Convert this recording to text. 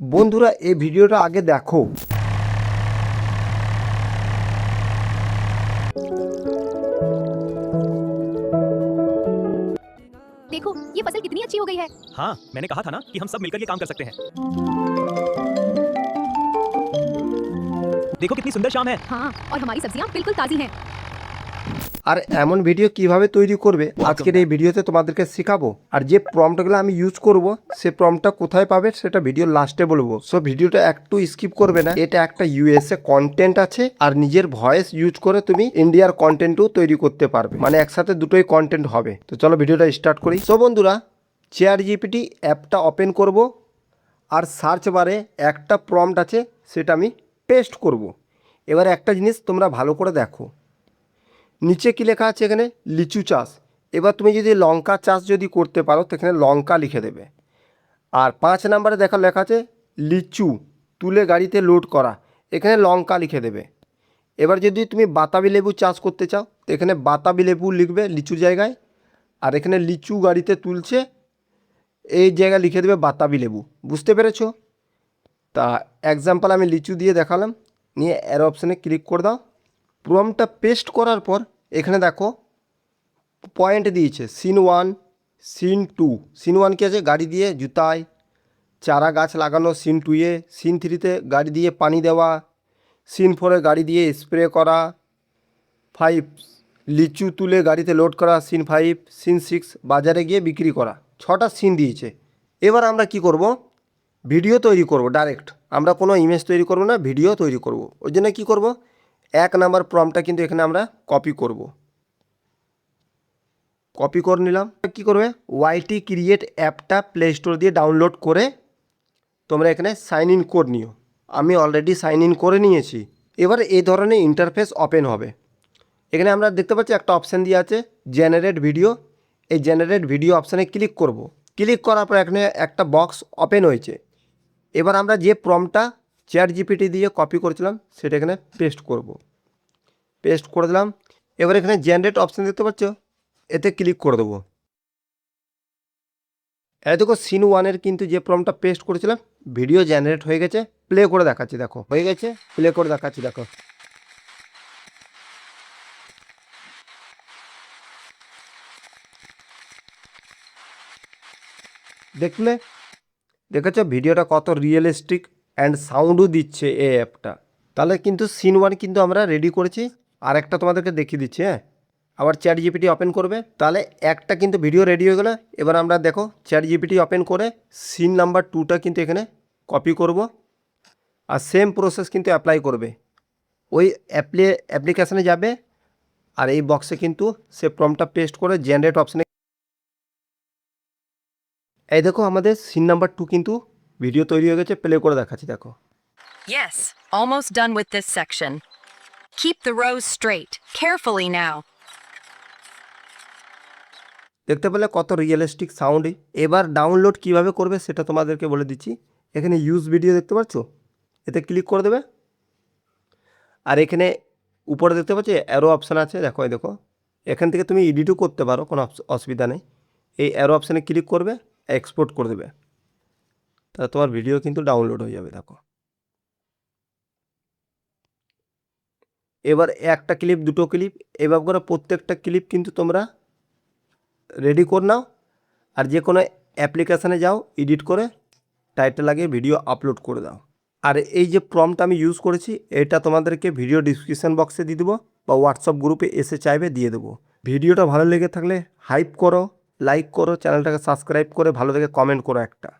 বন্ধুরা এই ভিডিওটা আগে দেখো। देखो ये फसल कितनी अच्छी हो गई है। हाँ, मैंने कहा था ना कि हम सब मिलकर ये काम कर सकते हैं। देखो कितनी सुंदर शाम है। हाँ और हमारी सब्जियां बिल्कुल ताजी हैं। আর এমন ভিডিও কিভাবে তৈরি করবে আজকের এই ভিডিওতে তোমাদেরকে শেখাবো। আর যে প্রম্পটগুলো আমি ইউজ করব সে প্রম্পটটা কোথায় পাবে সেটা ভিডিওর লাস্টে বলবো। সো ভিডিওটা একটু স্কিপ করবে না। এটা একটা ইউএসএ কন্টেন্ট আছে আর নিজের ভয়েস ইউজ করে তুমি ইন্ডিয়ার কন্টেন্টও তৈরি করতে পারবে, মানে একসাথে দুটোই কন্টেন্ট হবে। তো চলো ভিডিওটা স্টার্ট করি। সো বন্ধুরা চ্যাট জিপিটি অ্যাপটা ওপেন করব আর সার্চ বারে একটা প্রম্পট আছে সেটা আমি পেস্ট করব। এবার একটা জিনিস তোমরা ভালো করে দেখো, নিচে কি লেখা আছে এখানে লিচু চাষ। এবার তুমি যদি লঙ্কা চাষ যদি করতে পারো তো এখানে লঙ্কা লিখে দেবে। আর 5 নম্বরে লেখা আছে লিচু তুলে গাড়িতে লোড করা, এখানে লঙ্কা লিখে দেবে। এবার যদি তুমি বাতাবি লেবু চাষ করতে চাও তো এখানে বাতাবি লেবু লিখবে লিচুর জায়গায়, আর এখানে লিচু গাড়িতে তুলছে এই জায়গায় লিখে দেবে বাতাবি লেবু। বুঝতে পেরেছো? তা এক্সাম্পল আমি লিচু দিয়ে দেখালাম, নিয়ে অ্যারো অপশানে ক্লিক করে দাও। প্রম্পটটা পেস্ট করার পর এখানে দেখো পয়েন্ট দিয়েছে সিন 1 সিন 2। সিন 1 কি আছে গাড়ি দিয়ে জুতায় চারা গাছ লাগানো, সিন 2-এ সিন 3-তে গাড়ি দিয়ে পানি দেওয়া, সিন 4-এ গাড়ি দিয়ে স্প্রে করা, 5 লিচু তুলে গাড়িতে লোড করা, সিন 5, সিন 6 বাজারে গিয়ে বিক্রি করা। 6টা সিন দিয়েছে। এবার আমরা কি করব, ভিডিও তৈরি করব ডাইরেক্ট। আমরা কোনো ইমেজ তৈরি করব না, ভিডিও তৈরি করব। ওই জন্য কী করব, 1 নাম্বার প্রম্পটটা কিন্তু এখানে আমরা কপি করব। কপি করে নিলাম। কী করবে, ওয়াইটি ক্রিয়েট অ্যাপটা প্লে স্টোর দিয়ে ডাউনলোড করে তোমরা এখানে সাইন ইন কোড নিও। আমি অলরেডি সাইন ইন করে নিয়েছি। এবার এই ধরনের ইন্টারফেস ওপেন হবে। এখানে আমরা দেখতে পাচ্ছি একটা অপশান দিয়ে আছে জেনারেট ভিডিও। এই জেনারেট ভিডিও অপশানে ক্লিক করব। ক্লিক করার পর এখানে একটা বক্স ওপেন হয়েছে। এবার আমরা যে প্রম্পটটা চ্যাট জিপিটি দিয়ে কপি করেছিলাম সেটা এখানে পেস্ট করব। পেস্ট করে দিলাম। এবার এখানে জেনারেট অপশান দেখতে পাচ্ছ, এতে ক্লিক করে দেবো। এই দেখো সিন 1-এর কিন্তু যে প্রম্পটটা পেস্ট করেছিলাম ভিডিও জেনারেট হয়ে গেছে। প্লে করে দেখাচ্ছি, দেখো হয়ে গেছে। প্লে করে দেখাচ্ছি, দেখো। দেখলে দেখেছো ভিডিওটা কত রিয়েলিস্টিক অ্যান্ড সাউন্ডও দিচ্ছে এই অ্যাপটা। তাহলে কিন্তু সিন 1 কিন্তু আমরা রেডি করেছি। আর একটা তোমাদেরকে দেখিয়ে দিচ্ছি। হ্যাঁ, আবার চ্যাট জিপিটি ওপেন করবে, তাহলে একটা কিন্তু ভিডিও রেডি হয়ে গেলো। এবার আমরা দেখো চ্যাট জিপিটি ওপেন করে সিন নাম্বার 2টা কিন্তু এখানে কপি করব। আর সেম প্রসেস কিন্তু অ্যাপ্লাই করবে। ওই অ্যাপ্লিকেশানে যাবে আর এই বক্সে কিন্তু সে প্রম্পটটা পেস্ট করে জেনারেট অপশানে, এই দেখো আমাদের সিন নাম্বার 2 কিন্তু ভিডিও তৈরি হয়ে গেছে। প্লে করে দেখাচ্ছি, দেখো। Yes, almost done with this section. Keep the rows straight. Carefully now. দেখতে পেলে কত রিয়েলিস্টিক সাউন্ড। এবার ডাউনলোড কিভাবে করবে সেটা তোমাদেরকে বলে দিচ্ছি। এখানে ইউজ ভিডিও দেখতে পাচ্ছ, এতে ক্লিক করে দেবে। আর এখানে উপরে দেখতে পাচ্ছ অ্যারো অপশান আছে, দেখো এই দেখো। এখান থেকে তুমি এডিটও করতে পারো, কোনো অসুবিধা নেই। এই অ্যারো অপশানে ক্লিক করবে, এক্সপোর্ট করে দেবে, তা তোমার ভিডিও কিন্তু ডাউনলোড হয়ে যাবে। দেখো এবার একটা ক্লিপ, দুটো ক্লিপ, এভাবে করে প্রত্যেকটা ক্লিপ কিন্তু তোমরা রেডি করে নাও। আর যে কোনো অ্যাপ্লিকেশানে যাও, এডিট করে টাইটেল লাগিয়ে ভিডিও আপলোড করে দাও। আর এই যে প্রম্পট আমি ইউজ করেছি এটা তোমাদেরকে ভিডিও ডিসক্রিপশান বক্সে দিয়ে দেবো, বা হোয়াটসঅ্যাপ গ্রুপে এসে চাইবে দিয়ে দেবো। ভিডিওটা ভালো লেগে থাকলে হাইপ করো, লাইক করো, চ্যানেলটাকে সাবস্ক্রাইব করে ভালো থেকে কমেন্ট করো একটা।